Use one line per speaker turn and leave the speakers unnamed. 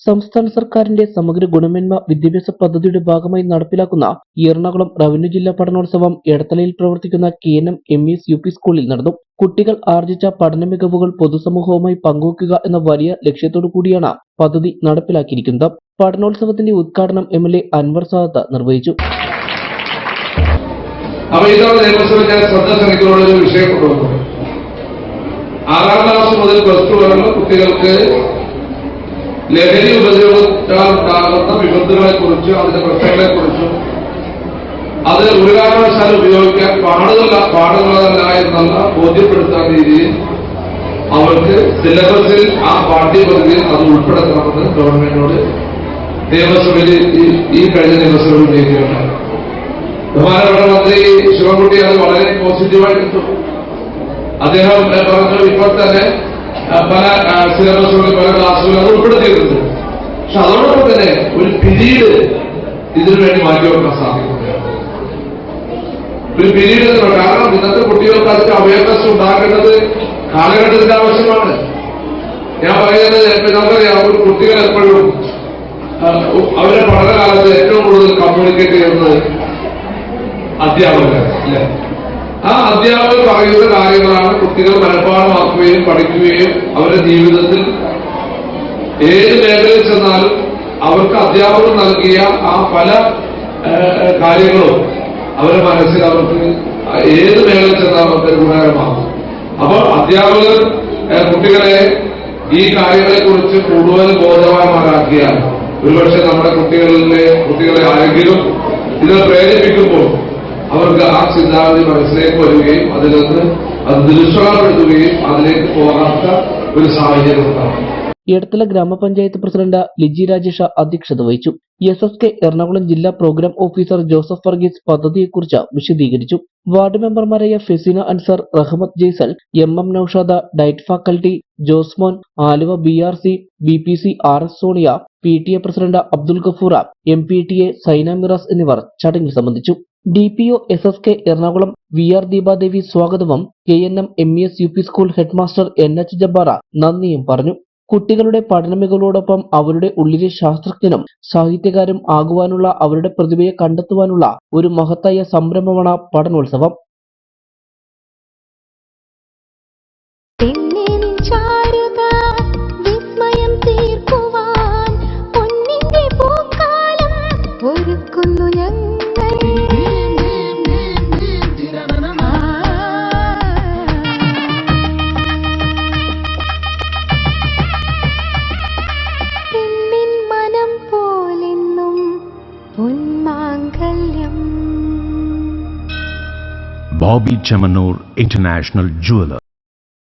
സംസ്ഥാന സർക്കാരിന്റെ സമഗ്ര ഗുണമേന്മ വിദ്യാഭ്യാസ പദ്ധതിയുടെ ഭാഗമായി നടപ്പിലാക്കുന്ന എറണാകുളം റവന്യൂ ജില്ലാ പഠനോത്സവം എടത്തലയിൽ പ്രവർത്തിക്കുന്ന KNM MES UP സ്കൂളിൽ നടന്നു. കുട്ടികൾ ആർജിച്ച പഠന മികവുകൾ പൊതുസമൂഹവുമായി പങ്കുവയ്ക്കുക എന്ന വലിയ ലക്ഷ്യത്തോടു കൂടിയാണ് പദ്ധതി നടപ്പിലാക്കിയിരിക്കുന്നത്. പഠനോത്സവത്തിന്റെ ഉദ്ഘാടനം MLA അൻവർ സാദത്ത് നിർവഹിച്ചു.
ആറാം ക്ലാസ് മുതൽ പ്ലസ് ടു വരെയുള്ള കുട്ടികൾക്ക് ലഹരി ഉപദ്രവത്താൽ ഉണ്ടാകുന്ന വിപത്തുകളെ കുറിച്ചും അതിന്റെ പ്രശ്നങ്ങളെ കുറിച്ചും അത് ഒരു കാരണവശാലും ഉപയോഗിക്കാൻ പാടുള്ളതല്ല എന്നുള്ള ബോധ്യപ്പെടുത്താൻ രീതിയിൽ അവർക്ക് സിലബസിൽ ആ പാഠ്യപദ്ധതിയിൽ അത് ഉൾപ്പെടുത്തണമെന്ന് ഗവൺമെന്റിനോട് നിയമസഭയിൽ ഈ കഴിഞ്ഞ നിയമസഭയിൽ ഉന്നയിക്കുകയുണ്ടായി. ബഹുമാനപ്പെട്ട മന്ത്രി ശിവൻകുട്ടി അത് വളരെ പോസിറ്റീവായിട്ട് എടുത്തു. അദ്ദേഹം പറഞ്ഞു ഇപ്പോൾ തന്നെ പല സിലബസുകളിൽ പല ക്ലാസ്സുകളിൽ അത് ഉൾപ്പെടുത്തിയിട്ടുണ്ട്. പക്ഷെ അതോടൊപ്പം തന്നെ ഒരു പിരീഡ് ഇതിനു വേണ്ടി മാറ്റിവെക്കാൻ സാധിക്കുന്നില്ല. ഒരു പിരീഡ് കാരണം ഇന്നത്തെ കുട്ടികൾക്ക് അതിന്റെ അവയർനെസ് ഉണ്ടാക്കേണ്ടത് കാലഘട്ടത്തിന്റെ ആവശ്യമാണ്. ഞാൻ പറയുന്നത് നമുക്കറിയാം, ഒരു കുട്ടികൾ എപ്പോഴും അവരുടെ പഠനകാലത്ത് ഏറ്റവും കൂടുതൽ കമ്മ്യൂണിക്കേറ്റ് ചെയ്യുന്നത് അധ്യാപകർ അല്ലെ. ആ അധ്യാപകർ പറയുന്ന കാര്യങ്ങളാണ് കുട്ടികൾ മനഃപ്പാഠമാക്കുകയും പഠിക്കുകയും അവരുടെ ജീവിതത്തിൽ ഏത് മേഖലയിൽ ചെന്നാലും അവർക്ക് അധ്യാപകർ നൽകിയ ആ പല കാര്യങ്ങളും അവരുടെ മനസ്സിൽ അവർക്ക് ഏത് മേഖലയിൽ ചെന്നാൽ അവർക്ക് ഗുണകരമാകും. അപ്പോൾ അധ്യാപകർ കുട്ടികളെ ഈ കാര്യങ്ങളെ കുറിച്ച് കൂടുതൽ ബോധവാന്മാരാക്കിയാൽ ഒരുപക്ഷെ നമ്മുടെ കുട്ടികളെ ആരെങ്കിലും ഇതിനെ പ്രേരിപ്പിക്കുമ്പോൾ അവർക്ക് ആ ചിന്താഗതി മനസ്സിലേക്ക് വരികയും അതിൽ നിന്ന് അത് നിരുത്സാഹപ്പെടുത്തുകയും അതിലേക്ക് പോകാത്ത ഒരു സാഹചര്യം ഉണ്ടാകും.
എടത്തല ഗ്രാമപഞ്ചായത്ത് പ്രസിഡന്റ് ലിജി രാജേഷ് അധ്യക്ഷത വഹിച്ചു. SSK എറണാകുളം ജില്ലാ പ്രോഗ്രാം ഓഫീസർ ജോസഫ് വർഗീസ് പദ്ധതിയെക്കുറിച്ച് വിശദീകരിച്ചു. വാർഡ് മെമ്പർമാരായ Faseena Ansar, Rahmath Jaisal, MM Noushada, diet faculty Josemon, Aluva BRC BPC RS Sonia, PTA president Abdul Ghafoora, MPTA Saina Miras എന്നിവർ ചടങ്ങിൽ സംബന്ധിച്ചു. DPO SSK എറണാകുളം VR ദീപാദേവി സ്വാഗതവും KNM MES UP school headmaster NH ജബ്ബാറ നന്ദിയും പറഞ്ഞു. കുട്ടികളുടെ പഠനമികകളോടൊപ്പം അവരുടെ ഉള്ളിലെ ശാസ്ത്രജ്ഞനും സാഹിത്യകാരും ആകുവാനുള്ള അവരുടെ പ്രതിഭയെ കണ്ടെത്തുവാനുള്ള ഒരു മഹത്തായ സംരംഭമാണ് പഠനോത്സവം.
Bobby Chamanur International Jeweler.